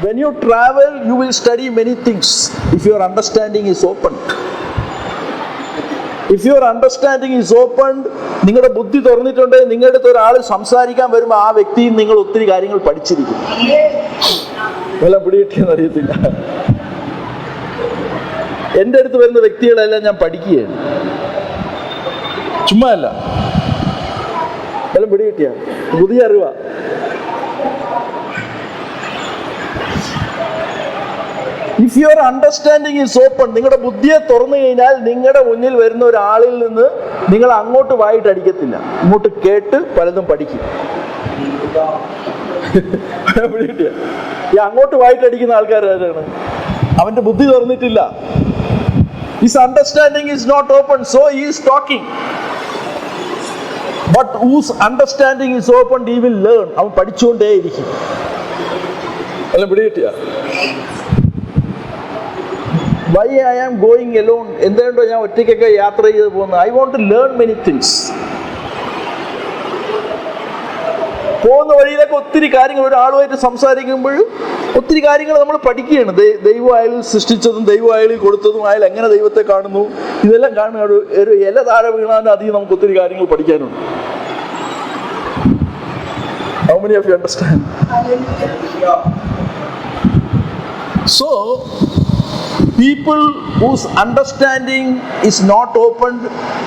When you travel, you will study many things if your understanding is open. If your understanding is open, നിങ്ങളുടെ ബുദ്ധി തുറന്നിട്ടുണ്ടെങ്കിൽ നിങ്ങളുടെ അടുത്ത് ഒരാൾ സംസാരിക്കാൻ വരുമ്പോൾ ആ വ്യക്തിയിൽ നിങ്ങൾ ഒത്തിരി കാര്യങ്ങൾ പഠിച്ചിരിക്കും. വല്ല പിടികിട്ടിയെന്ന് അറിയത്തില്ല. എൻ്റെ അടുത്ത് വരുന്ന വ്യക്തികളെല്ലാം ഞാൻ പഠിക്കുകയാണ്, ചുമ്മാ അല്ല. വല്ല പിടികിട്ടിയ പുതിയ അറിവാ. If your understanding is open, നിങ്ങളുടെ ബുദ്ധിയെ തുറന്നു കഴിഞ്ഞാൽ നിങ്ങളുടെ മുന്നിൽ വരുന്ന ഒരാളിൽ നിന്ന് നിങ്ങൾ അങ്ങോട്ട് വായിട്ട് അടിക്കത്തില്ല, ഇങ്ങോട്ട് കേട്ട് പലതും പഠിക്കും. ഈ അങ്ങോട്ട് വായിട്ട് അടിക്കുന്ന ആൾക്കാരാണ്, അവന്റെ ബുദ്ധി തുറന്നിട്ടില്ല. His understanding is not open, so he is talking. But whose understanding is open, he will learn. അവൻ പഠിച്ചുകൊണ്ടേയിരിക്കും. അല്ല പിടികിട്ടിയ? Why I am going alone? എന്തുകൊണ്ടോ ഞാൻ ഒറ്റയ്ക്കൊക്കെ യാത്ര ചെയ്ത് പോകുന്നത്? I want to learn many things. പോകുന്ന വഴിയിലൊക്കെ ഒത്തിരി കാര്യങ്ങൾ, ഒരാളുമായിട്ട് സംസാരിക്കുമ്പോൾ ഒത്തിരി കാര്യങ്ങൾ നമ്മൾ പഠിക്കുകയാണ്. ദൈവം അയാളിൽ സൃഷ്ടിച്ചതും ദൈവം അയാളിൽ കൊടുത്തതും അയാൾ എങ്ങനെ ദൈവത്തെ കാണുന്നു, ഇതെല്ലാം കാണുക. ഒരു ഇല താഴെ വീണാലും അധികം നമുക്ക് ഒത്തിരി കാര്യങ്ങൾ പഠിക്കാനുണ്ട്. How many of you understand? So, people whose understanding is not opened,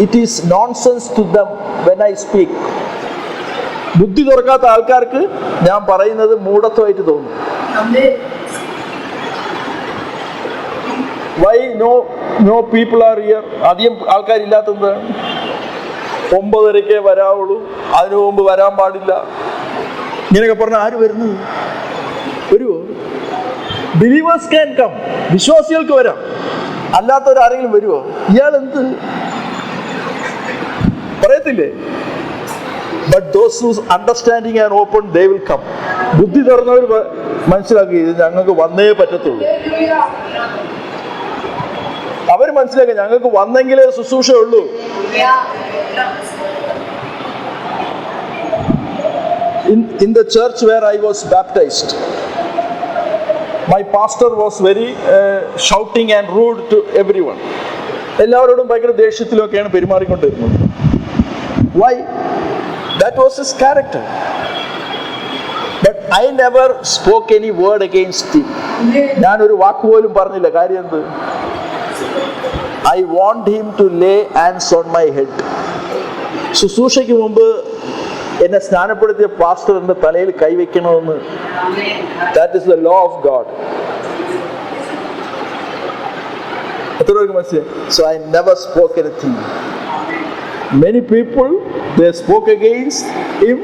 it is nonsense to them when I speak. ബുദ്ധി തുറക്കാത്ത ആൾക്കാർക്ക് ഞാൻ പറയുന്നത് മൂഢത്വമായിട്ട് തോന്നും. Why no people are here? അധികം ആൾക്കാരില്ലാത്തത് 9:30 വരാവുള്ളൂ, അതിനു മുമ്പ് വരാൻ പാടില്ല, ഇങ്ങനെയൊക്കെ പറഞ്ഞാൽ ആര് വരുന്നത്? വരുമോ? ബിലീവേഴ്സ് ക്യാൻ കം, വിശ്വാസികൾക്ക് വരാം, അല്ലാത്തവരാരെങ്കിലും വരുമോ? ഇയാൾ എന്ത് പറയത്തില്ലേ? But those whose understanding are open, they will come. ബുദ്ധി തുറന്നവർ മനസ്സിലാക്കി ഇത് ഞങ്ങൾക്ക് വന്നേ പറ്റത്തുള്ളൂ. അവർ മനസ്സിലാക്കി ഞങ്ങൾക്ക് വന്നെങ്കിലേ ശുശ്രൂഷ ഉള്ളൂ. In the church where I was baptized, my pastor was very shouting and rude to everyone. എല്ലാവരോടും ഭയങ്കര ദേഷ്യത്തിലൊക്കെയാണ് പെരുമാറിക്കൊണ്ടിരുന്നത്. Why? That was his character. But I never spoke any word against him. ഞാൻ ഒരു വാക്ക് പോലും പറഞ്ഞില്ല. കാര്യം എന്ത്? I want him to lay hands on my head. ശുശ്രൂഷയ്ക്ക് മുമ്പ് എന്നെ സ്നാനപ്പെടുത്തിയ പാസ്റ്റർ എൻ്റെ തലയിൽ കൈവയ്ക്കണമെന്ന്. That is the law of God. എത്ര പേർക്ക് മനസ്സിലായി? So I never spoke anything. Many people, they spoke against him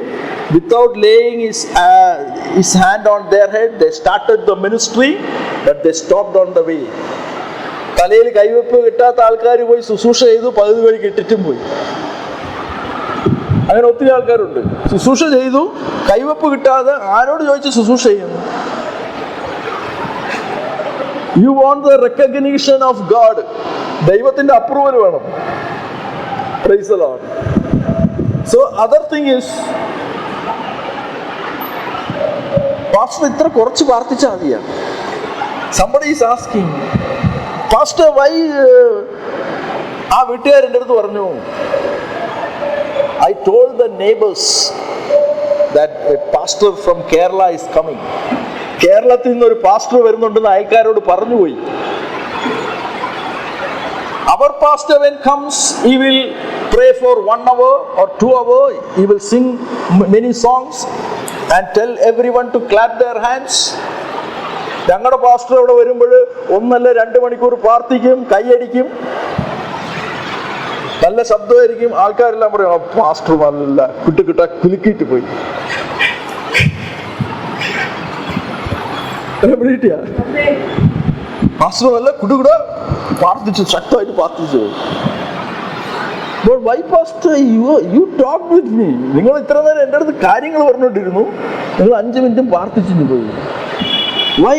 without laying his hand on their head. They started the ministry, but they stopped on the way. തലയിൽ കൈവെപ്പ് കിട്ടാത്ത ആൾക്കാർ പോയി ശുശ്രൂഷ ചെയ്തു, പകുതി വഴി കിട്ടിട്ടും പോയി. അങ്ങനെ ഒത്തിരി ആൾക്കാരുണ്ട്. ശുശ്രൂഷ ചെയ്തു, കൈവെപ്പ് കിട്ടാതെ ആരോട് ചോദിച്ച് ശുശ്രൂഷ ചെയ്യുന്നു? You want the recognition of God. ദൈവത്തിന്റെ അപ്രൂവൽ വേണം. Praise the Lord. So other thing is, Pastor ഇത്ര കുറച്ച് പ്രാർത്ഥിച്ചാൽ മതിയാ? Somebody is asking, Pastor, why? ആ വീട്ടുകാരെൻ്റെ അടുത്ത് പറഞ്ഞു, I told the neighbors that a pastor from Kerala is coming. കേരളത്തിൽ നിന്നൊരു പാസ്റ്റർ വരുന്നുണ്ടെന്ന് അയൽക്കാരോട് പറഞ്ഞുപോയി. Our pastor when comes, he will pray for 1 hour or 2 hours. He will sing many songs and tell everyone to clap their hands. ഞങ്ങളുടെ pastor അവിടെ വരുമ്പോൾ 1 അല്ല 2 മണിക്കൂർ പ്രാർത്ഥിക്കും, കൈയടിക്കും, നല്ല ശബ്ദമായിരിക്കും. ആൾക്കാരെല്ലാം പറയും പാസ്റ്റർ നല്ല കിട്ടുകിട്ട കുലുക്കിയിട്ട് പോയി. പാസ്റ്റർ നല്ല കുടുകൂടെ പ്രാർത്ഥിച്ചു, ശക്തമായിട്ട് പ്രാർത്ഥിച്ചു. But why pastor, you talked with me? നിങ്ങൾ ഇത്ര നേരം എൻ്റെ അടുത്ത് കാര്യങ്ങൾ പറഞ്ഞുകൊണ്ടിരുന്നു, നിങ്ങൾ 5 മിനിറ്റും പ്രാർത്ഥിച്ചിട്ട് പോയി. Why?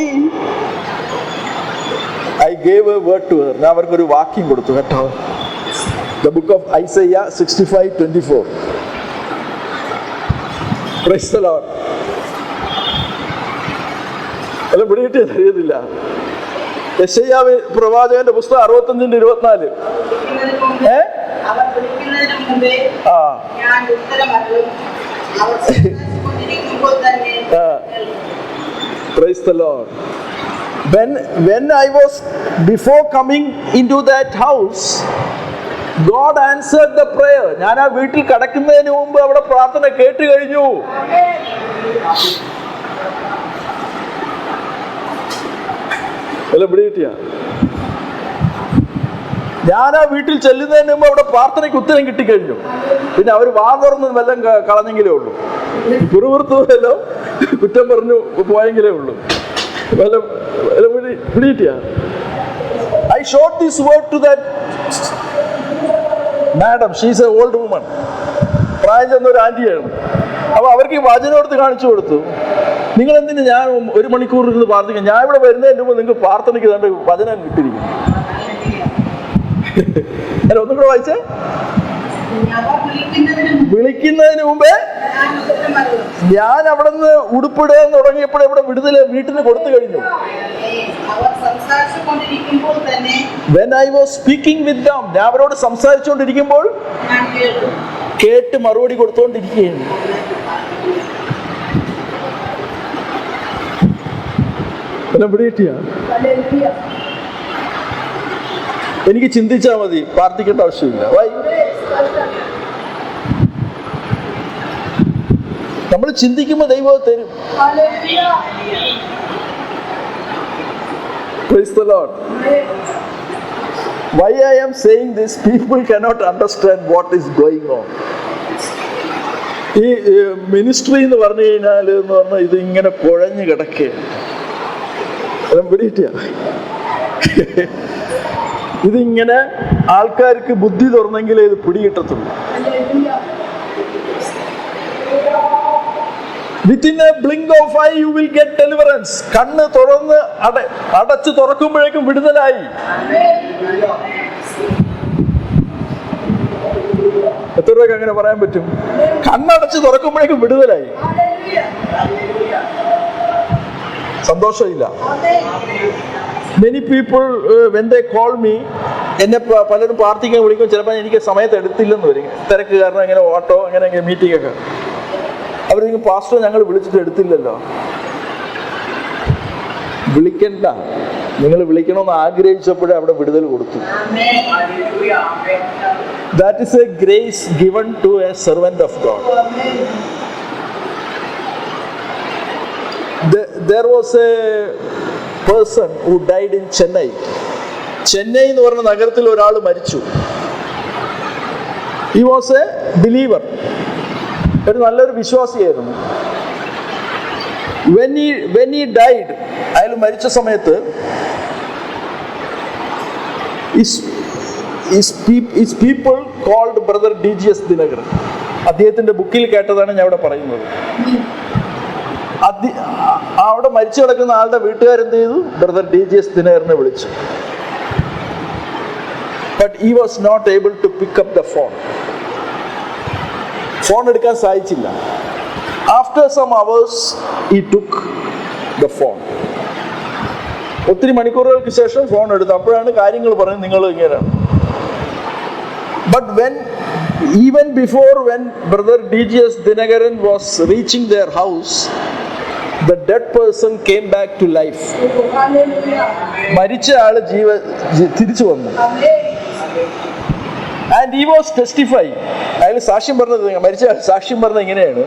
I gave a word to her. ഞാൻ അവർക്കൊരു വാക്യം കൊടുത്തു കേട്ടോ. The book of Isaiah 65:24. Praise the Lord. അല്ല പിടികിട്ടിയെന്ന് അറിയത്തില്ല. യെശയ്യാവ് പ്രവാചകന്റെ പുസ്തകം 65:24. Praise the Lord. When I was before coming into that house, God answered the prayer. ഞാൻ ആ വീട്ടിൽ കടക്കുന്നതിന് മുമ്പ് അവിടെ പ്രാർത്ഥന കേട്ട് കഴിഞ്ഞു. അല്ല പിടികിട്ടിയ? ഞാൻ ആ വീട്ടിൽ ചെല്ലുന്നതിന് മുമ്പ് അവിടെ പ്രാർത്ഥനയ്ക്ക് ഉത്തരം കിട്ടിക്കഴിഞ്ഞു. പിന്നെ അവർ വാ തുറന്ന് വെല്ലം കളഞ്ഞെങ്കിലേ ഉള്ളൂ, കുറുകുറുത്തുമല്ലോ കുറ്റം പറഞ്ഞു പോയെങ്കിലേ ഉള്ളൂ. I showed this word to that madam. She is an old woman. പ്രായം ചെന്ന ഒരു ആന്റിയാണ്. അപ്പൊ അവർക്ക് ഈ വചനം എടുത്ത് കാണിച്ചു കൊടുത്തു. നിങ്ങൾ എന്തിനു ഞാൻ 1 മണിക്കൂർ ഇരുന്ന് പ്രാർത്ഥിക്കാം? ഞാൻ ഇവിടെ വരുന്നതിന് മുമ്പ് നിങ്ങൾക്ക് പ്രാർത്ഥനയ്ക്ക് തന്നെ വചനം കിട്ടിയിരിക്കും. അല്ല ഒന്നും കൂടെ വായിച്ചേ. വിളിക്കുന്നതിന് മുമ്പേ ഞാൻ അവിടെ നിന്ന് ഉടുപ്പിടാൻ തുടങ്ങിയപ്പോൾ ഇവിടെ വിടുതൽ വീട്ടിന് കൊടുത്തു കഴിഞ്ഞു. When I was speaking with them, ഞാൻ അവരോട് സംസാരിച്ചുകൊണ്ടിരിക്കുമ്പോൾ കേട്ട് മറുപടി കൊടുത്തുകൊണ്ടിരിക്കുകയാണ്. എനിക്ക് ചിന്തിച്ചാൽ മതി, പ്രാർത്ഥിക്കേണ്ട ആവശ്യമില്ല. നമ്മൾ ചിന്തിക്കുമ്പോൾ ദൈവം തരും. Praise the Lord. Why I am saying this? People cannot understand what is going on. ഈ മിനിസ്ട്രി എന്ന് പറഞ്ഞു കഴിഞ്ഞാൽ ഇത് ഇങ്ങനെ കുഴഞ്ഞു കിടക്കുകയാണ്. ഇതിങ്ങനെ ആൾക്കാർക്ക് ബുദ്ധി തുറന്നെങ്കിലേ ഇത് പിടികിട്ടത്തുള്ളൂ. Within a blink of eye you will get deliverance. കണ്ണ് തുറന്ന് അടച്ച് തുറക്കുമ്പോഴേക്കും വിടുതലായി. എത്ര പേർക്ക് അങ്ങനെ പറയാൻ പറ്റും? കണ്ണടച്ച് തുറക്കുമ്പോഴേക്കും വിടുതലായി. സന്തോഷമില്ല. Many people when they call me, എന്നെ പലരും പ്രാർത്ഥിക്കാൻ വിളിക്കും. ചിലപ്പോൾ എനിക്ക് സമയത്ത് എടുത്തില്ലെന്ന് വരും, തിരക്ക് കാരണം. ഇങ്ങനെ ഓട്ടോ അങ്ങനെ മീറ്റിംഗ് ഒക്കെ. അവരിക്കും പാസ്റ്റർ ഞങ്ങൾ വിളിച്ചിട്ട് എടുത്തില്ലല്ലോ. വിളിക്കണ്ട, നിങ്ങൾ വിളിക്കണമെന്ന് ആഗ്രഹിച്ചപ്പോഴേ അവിടെ വിടുതൽ കൊടുത്തു. That is a grace given to a servant of God. There was a person who died in Chennai. Chennai എന്ന് പറഞ്ഞ നഗരത്തിൽ ഒരാൾ മരിച്ചു. He was a believer. ഒരു നല്ലൊരു വിശ്വാസിയായിരുന്നു. When he died, അയാൾ മരിച്ച സമയത്ത് his people called brother D.G.S. Dinagaran. അദ്ദേഹത്തിന്റെ ബുക്കിൽ കേട്ടതാണ് ഞാൻ ഇവിടെ പറയുന്നത്. അവിടെ മരിച്ചു കിടക്കുന്ന ആളുടെ വീട്ടുകാരെന്ത് ചെയ്തു? Brother D.G.S. Dinagaran വിളിച്ചു. But he was not able to pick up the phone. Phone എടുക്കാൻ സാധിച്ചില്ല. After some hours he took the phone. ഒത്തിരി മണിക്കൂറുകൾക്ക് ശേഷം ഫോൺ എടുത്തു. അപ്പോഴാണ് കാര്യങ്ങൾ പറയുന്നത്, നിങ്ങൾ ഇങ്ങനെയാണ്. But even before when brother D.G.S. Dinagaran was reaching their house, the dead person came back to life. മരിച്ച ആള് തിരിച്ചു വന്നു. And he was testifying. അയാൾ സാക്ഷ്യം പറഞ്ഞത്, മരിച്ച സാക്ഷ്യം പറഞ്ഞത് ഇങ്ങനെയാണ്: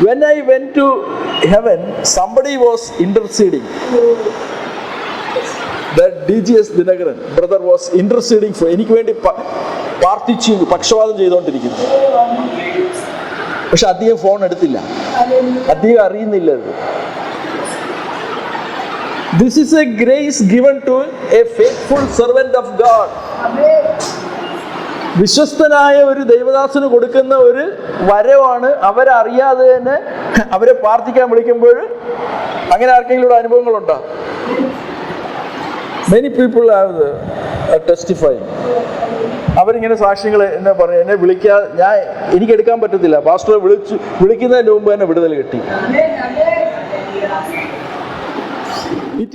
When I went to heaven, somebody was interceding. That D.G.S. Dinagaran brother was interceding for എനിക്ക് വേണ്ടി പ്രാർത്ഥിച്ചു, പക്ഷവാദം ചെയ്തുകൊണ്ടിരിക്കുന്നു. പക്ഷെ അദ്ദേഹം ഫോൺ എടുത്തില്ല, അദ്ദേഹം അറിയുന്നില്ല. This is a grace given to a faithful servant of God. വിശ്വസ്തനായ ഒരു ദൈവദാസന് കൊടുക്കുന്ന ഒരു വരവാണ്. അവരറിയാതെ തന്നെ അവരെ പ്രാർത്ഥിക്കാൻ വിളിക്കുമ്പോൾ. അങ്ങനെ ആർക്കെങ്കിലും അനുഭവങ്ങളുണ്ടോ? Many people have testifying. അവരിങ്ങനെ സാക്ഷ്യങ്ങൾ എന്നെ പറയും, എന്നെ എനിക്ക് എടുക്കാൻ പറ്റത്തില്ല, പാസ്റ്ററെ വിളിക്കുന്നതിന് മുമ്പ് തന്നെ വിടുതൽ കിട്ടി. It